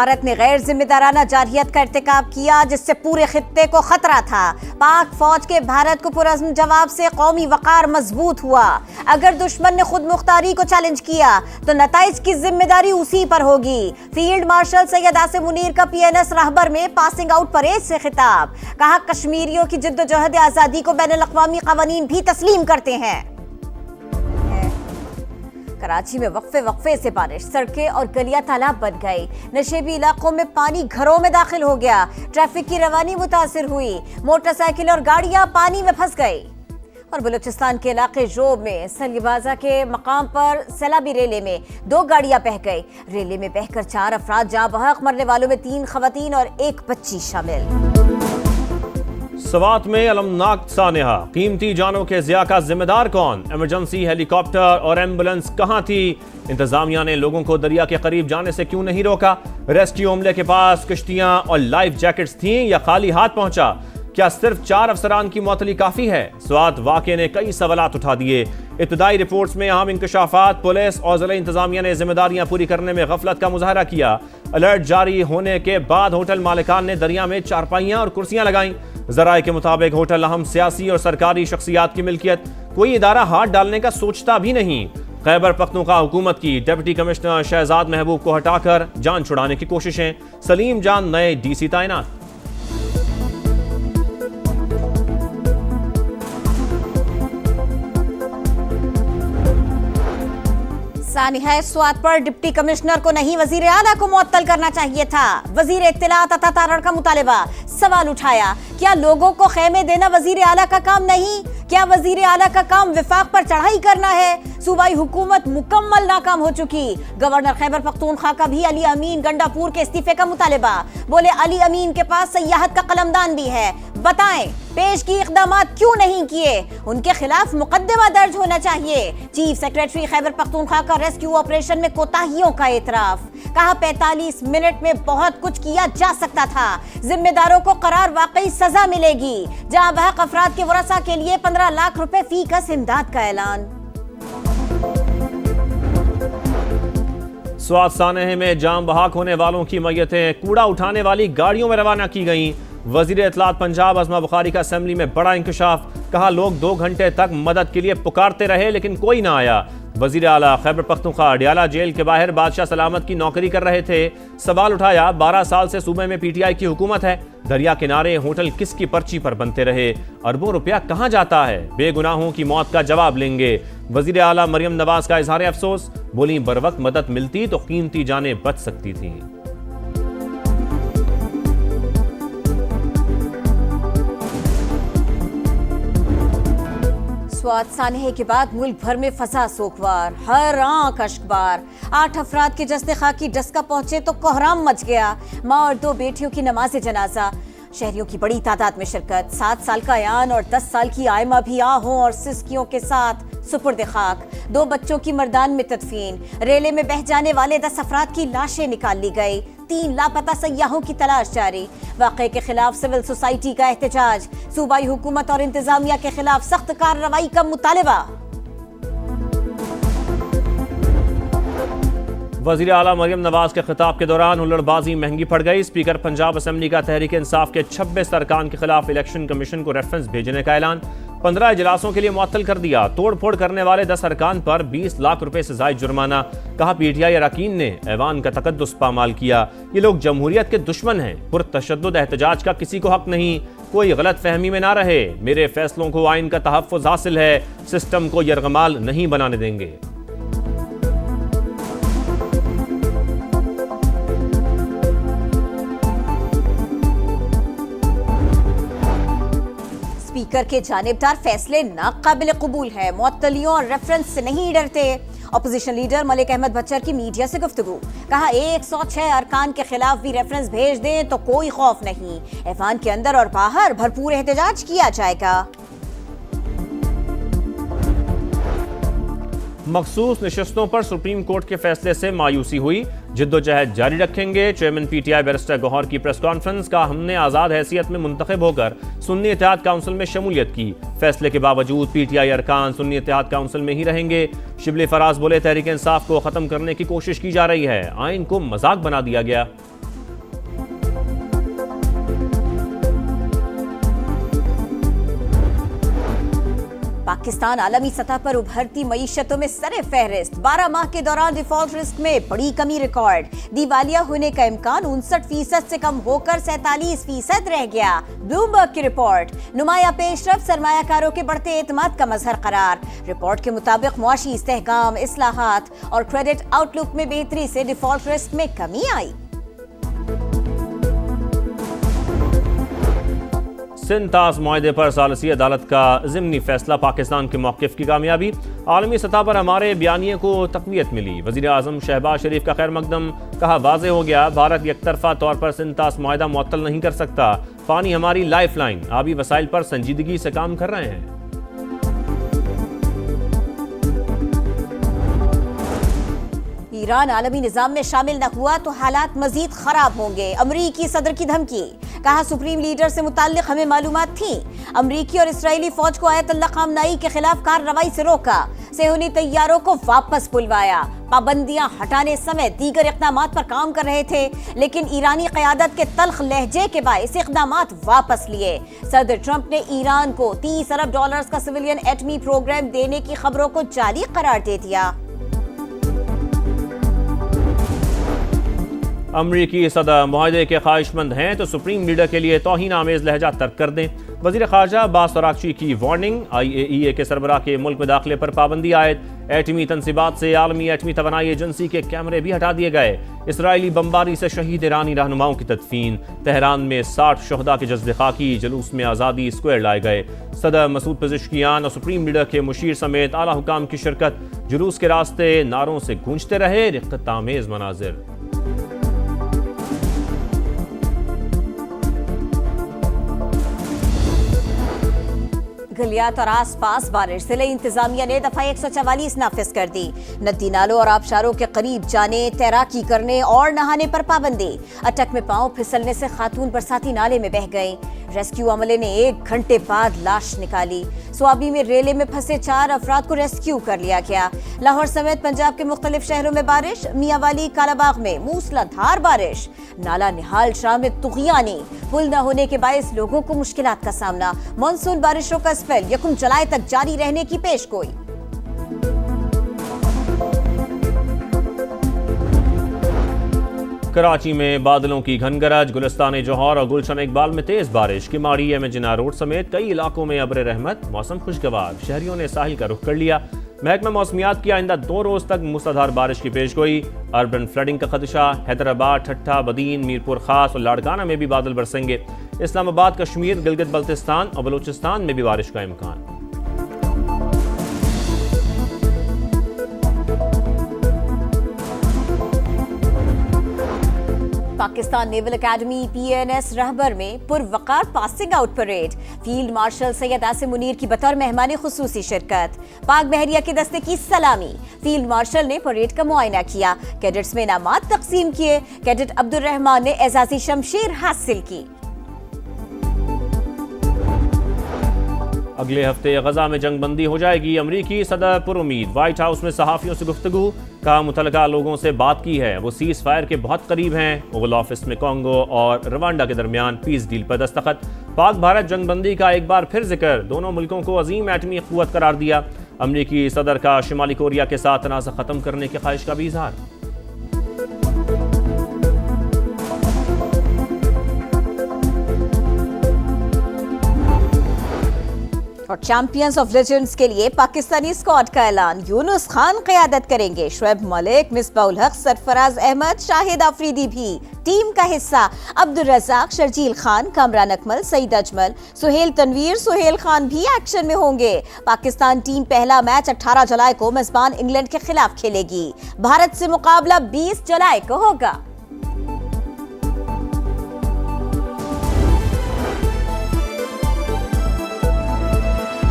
भारत ने गैर जिम्मेदाराना जारहियत का इर्तिकाब किया, जिससे पूरे खित्ते को खतरा था। पाक फौज के भारत को पुरअज़्म जवाब से कौमी वक़ार मजबूत हुआ। अगर दुश्मन ने खुद मुख्तारी को चैलेंज किया तो नताइज की जिम्मेदारी उसी पर होगी। फील्ड मार्शल सैयद आसिम मुनीर का PNS राहबर में पासिंग आउट परेड से खिताब। कहा, कश्मीरियों की जिद्दोजहद आज़ादी को बैनुल अक़वामी क़वानीन भी तस्लीम करते हैं। कराची में वक्फे से बारिश, सड़कें और गलियां तालाब बन गई। नशेबी इलाकों में पानी घरों में दाखिल हो गया। ट्रैफिक की रवानी मुतासिर हुई। मोटरसाइकिल और गाड़ियां पानी में फंस गई। और बलूचिस्तान के इलाके जोब में सलीबाजा के मकाम पर सैलाबी रेले में 2 गाड़ियां बह गई। रेले में बहकर 4 अफराद जाँ बहक, मरने वालों में 3 खवातीन और 1 बच्ची शामिल। सवात में अलमनाक सानहा, कीमती जानों के ज़िया का जिम्मेदार कौन? इमरजेंसी हेलीकॉप्टर और एम्बुलेंस कहां थी? इंतजामिया ने लोगों को दरिया के करीब जाने से क्यों नहीं रोका? रेस्क्यू अमले के पास किश्तियां और लाइफ जैकेट्स थीं या खाली हाथ पहुंचा? क्या सिर्फ 4 अफसरान की मौतली काफी है? स्वात वाक़े ने कई सवालात उठा दिए। इब्तदाई रिपोर्ट्स में अहम इंकशाफात, पुलिस और ज़िला इंतजामिया ने जिम्मेदारियां पूरी करने में गफलत का मुजाहरा किया। अलर्ट जारी होने के बाद होटल मालिकान ने दरिया में चारपाइयां और कुर्सियां लगाईं। ज़राए के मुताबिक होटल अहम सियासी और सरकारी शख्सियात की मिल्कियत, कोई इदारा हाथ डालने का सोचता भी नहीं। खैबर पख्तूनख्वा हुकूमत की डिप्टी कमिश्नर शहजाद महबूब को हटाकर जान छुड़ाने की कोशिशें, सलीम जान नए DC तैनात। सानिहा स्वात पर डिप्टी कमिश्नर को नहीं, वजीर आला को मुअत्तल करना चाहिए था। वजीर इत्तलात अता तारण का मुतालिबा। सवाल उठाया, क्या लोगों को खेमे देना वजीर आला का काम नहीं? क्या वजीर आला का काम विफाक पर चढ़ाई करना है? सूबाई हुकूमत मुकम्मल नाकाम हो चुकी। गवर्नर खैबर पख्तूनख्वा का भी अली अमीन गंडापुर के इस्तीफे का मुतालिबा। बोले, अली अमीन के पास सयाहत का कलमदान भी है, बताएं पेश की इक़दामात क्यों नहीं किए? उनके खिलाफ मुकदमा दर्ज होना चाहिए। चीफ सेक्रेटरी खैबर पख्तूनख्वा का रेस्क्यू ऑपरेशन में कोताहियों का एतराफ। कहा, 45 मिनट में बहुत कुछ किया जा सकता था। जिम्मेदारों को करार वाकई सजा मिलेगी। जहां बहक अफराद के वरसा के लिए 15 लाख रुपए फी कस इमदाद का ऐलान। स्वात सानहे में जाम बहाक होने वालों की मैयतें कूड़ा उठाने वाली गाड़ियों में रवाना की गईं। वजीर इत्तलात पंजाब अज़मा बुखारी का असेंबली में बड़ा इंकशाफ। कहा, लोग 2 घंटे तक मदद के लिए पुकारते रहे लेकिन कोई ना आया। वजीर आला खैबर पख्तूनख्वा अडियाला जेल के बाहर बादशाह सलामत की नौकरी कर रहे थे। सवाल उठाया, 12 साल से सूबे में PTI की हुकूमत है। दरिया किनारे होटल किसकी पर्ची पर बनते रहे? अरबों रुपया कहां जाता है? बेगुनाहों की मौत का जवाब लेंगे। वजीर आला मरियम नवाज का इजहार अफसोस। बोली, बरवक्त मदद मिलती तो कीमती जानें बच सकती थीं। स्वात सानहे के बाद मुल्क भर में फसा सोखवार, हर आंख अश्कबार। 8 अफराद के जस्ते खाकी डस्का पहुंचे तो कोहराम मच गया। माँ और 2 बेटियों की नमाज जनाजा, शहरियों की बड़ी तादाद में शिरकत। 7 साल का अयान और 10 साल की आयमा भी आहों और सिसकियों के साथ सुपुर्द खाक। 2 बच्चों की मर्दान में तदफीन। रेले में बह जाने वाले 10 अफराद की लाशें निकाल ली गई। 3 लापता सयाहों की तलाश जारी। वाक़े के खिलाफ सिविल सोसाइटी का एहतजाज। सूबाई हुकूमत और इंतजामिया के खिलाफ सख्त कार्रवाई का मुतालिबा। वज़ीर आला मरियम नवाज के खिताब के दौरान हुल्लड़बाजी महंगी पड़ गई। स्पीकर पंजाब असेंबली का तहरीक इंसाफ के 26 अरकान के खिलाफ इलेक्शन कमीशन को रेफरेंस भेजने का ऐलान। 15 इजलासों के लिए मुअत्तल कर दिया। तोड़ फोड़ करने वाले 10 अरकान पर 20 लाख रुपए से जायद जुर्माना। कहा, PTI अरकान ने ऐवान का तकद्दुस पामाल किया। ये लोग जमहूरियत के दुश्मन हैं। पुरतशद्दुद एहतजाज का किसी को हक नहीं। कोई गलत फहमी में ना रहे। मेरे फैसलों को आइन का तहफ़्फ़ुज़ हासिल है। सिस्टम को यरगमाल नहीं बनाने देंगे। स्पीकर के जानिबदार फैसले नाकाबिल कबूल है। मुअत्तलियों और रेफरेंस से नहीं डरते। अपोजिशन लीडर मलिक अहमद बच्चर की मीडिया से गुफ्तगू। कहा, 106 अरकान के खिलाफ भी रेफरेंस भेज दें तो कोई खौफ नहीं। ऐवान के अंदर और बाहर भरपूर एहतजाज किया जाएगा। मखसूस नशस्तों पर सुप्रीम कोर्ट के फैसले से मायूसी हुई। जिद्दोजहद जारी रखेंगे। चेयरमैन PTI बैरिस्टर गौहर की प्रेस कॉन्फ्रेंस का, हमने आज़ाद हैसियत में मुंतखब होकर सुन्नी इत्तेहाद काउंसिल में शमूलियत की। फैसले के बावजूद PTI अरकान सुन्नी इत्तेहाद काउंसिल में ही रहेंगे। शिबली फराज बोले, तहरीक इंसाफ को ख़त्म करने की कोशिश की जा रही है। आइन को मजाक बना दिया गया। पाकिस्तान आलमी सतह पर उभरती मईशतों में सरे फहरिस्त। 12 माह के दौरान डिफॉल्ट रिस्क में बड़ी कमी रिकॉर्ड। दिवालिया होने का इम्कान 59% से कम होकर 47% रह गया। ब्लूमबर्ग की रिपोर्ट। नुमाया पेशरफ सरमायाकारों के बढ़ते एतमाद का मजहर करार। रिपोर्ट के मुताबिक मुआशी इस्तेहकाम, इस्लाहात और क्रेडिट आउटलुक में बेहतरी से डिफॉल्ट रिस्क में कमी आई। सिंध ताश मुआहदे पर सालिसी अदालत का ज़िमनी फैसला पाकिस्तान के मौक़िफ़ की कामयाबी। आलमी सतह पर हमारे बयानिए को तक़वियत मिली। वज़ीर आज़म शहबाज शरीफ का खैर मकदम। कहा वाज़े हो गया भारत एकतरफ़ा तौर पर सिंध ताश मुआहदा मुअत्तल नहीं कर सकता। पानी हमारी लाइफ लाइन। आबी वसाइल पर संजीदगी से काम कर रहे हैं। ईरान आलमी निज़ाम में शामिल न हुआ तो हालात मजीद खराब होंगे। अमरीकी सदर की धमकी। कहा सुप्रीम लीडर से मुताल्लिक हमें मालूमात थी। अमरीकी और इस्राएली फौज को आयतुल्लाह खामनाई के खिलाफ कार्रवाई से रोका। सेहूनी तैयारों को वापस बुलवाया। पाबंदियां हटाने समेत दीगर इक़दामात पर काम कर रहे थे, लेकिन ईरानी क़यादत के तल्ख लहजे के बायस इक़दामात वापस लिए। सदर ट्रंप ने ईरान को $30 अरब का सिविलियन एटमी प्रोग्राम देने की खबरों को जाली करार दे दिया। अमरीकी सदर मुआहदे के ख्वाहिशमंद हैं तो सुप्रीम लीडर के लिए तौहीन आमेज लहजा तर्क कर दें। वज़ीर ख़ारजा अब्बास अराग़ची की वार्निंग। IAEA के सरबराह के मुल्क में दाखिले पर पाबंदी आयद। एटमी तनसीबात से आलमी एटमी तवानाई एजेंसी के कैमरे भी हटा दिए गए। इसराइली बमबारी से शहीद ईरानी रहनुमाओं की तदफीन। तेहरान में 60 शहदा के जज्बे खाकी जुलूस में आज़ादी स्क्वायर लाए गए। सदर मसूद पेज़ेश्कियान और सुप्रीम लीडर के मुशीर समेत आला हुकाम की शिरकत। जुलूस के रास्ते नारों से गूंजते रहे रिक़्क़त आमेज़ मनाजिर। गलियात और आसपास बारिश। जिले इंतजामिया ने दफा 144 नाफिज कर दी। नदी नालों और आबशारों के करीब जाने, तैराकी करने और नहाने पर पाबंदी। अटक में पांव फिसलने से खातून बरसाती नाले में बह गई। रेस्क्यू अमले ने 1 घंटे बाद लाश निकाली। स्वाबी में रेले में फंसे 4 अफराद को रेस्क्यू कर लिया गया। लाहौर समेत पंजाब के मुख्तलिफ शहरों में बारिश। मियांवाली, कालाबाग में मूसलाधार बारिश। नाला निहाल शाह में तुग़यानी। पुल न होने के बायस लोगों को मुश्किलात का सामना। मानसून बारिशों का स्पेल 1 जुलाई तक जारी रहने की पेशगोई। कराची में बादलों की घनगरज। गुलिस्तान जोहर और गुलशन इकबाल में तेज बारिश। किमाड़ी, एमजिना रोड समेत कई इलाकों में अब्र रहमत। मौसम खुशगवार। शहरियों ने साहिल का रुख कर लिया। महकमा मौसमियात की आइंदा 2 रोज तक मूसलाधार बारिश की पेशगोई। अर्बन फ्लडिंग का खदशा। हैदराबाद, ठट्ठा, बदीन, मीरपुर खास और लाड़काना में भी बादल बरसेंगे। इस्लामाबाद, कश्मीर, गिलगित बल्तिस्तान और बलूचिस्तान में भी बारिश का इम्कान। Pakistan naval academy PNS Rahbar में पुरवकार passing out parade. Field marshal Syed Asim Munir की बतौर मेहमान खुसूसी शिरकत। पाक बहरिया के दस्ते की सलामी। फील्ड मार्शल ने परेड का मुआयना किया। कैडेट्स में इनामात तकसीम किए। कैडेट अब्दुल रहमान ने एजाजी शमशीर हासिल की। अगले हफ्ते गजा में जंग बंदी हो जाएगी। अमरीकी सदर पुरुमीद। व्हाइट हाउस में सहाफियों से गुफ्तगू। कहा मुतलका लोगों से बात की है, वो सीज फायर के बहुत करीब हैं। ओवल ऑफिस में कॉन्गो और रवांडा के दरमियान पीस डील पर दस्तखत। पाक भारत जंग बंदी का एक बार फिर जिक्र। दोनों मुल्कों को अजीम एटमी क़ुव्वत करार दिया। अमरीकी सदर का शिमाली कोरिया के साथ तनाज़ा ख़त्म करने की ख्वाहिश का भी इजहार। और चैंपियंस ऑफ लेजेंड्स के लिए पाकिस्तानी स्क्वाड का ऐलान। यूनुस खान क़यादत करेंगे। शुएब मलिक, मिसबाउल हक, सरफराज अहमद, शाहिद आफरीदी भी टीम का हिस्सा। अब्दुल रज़ाक, शर्जील खान, कामरान अकमल, सईद अजमल, सुहेल तनवीर, सुहेल खान भी एक्शन में होंगे। पाकिस्तान टीम पहला मैच 18 जुलाई को मेजबान इंग्लैंड के खिलाफ खेलेगी। भारत से मुकाबला 20 जुलाई को होगा।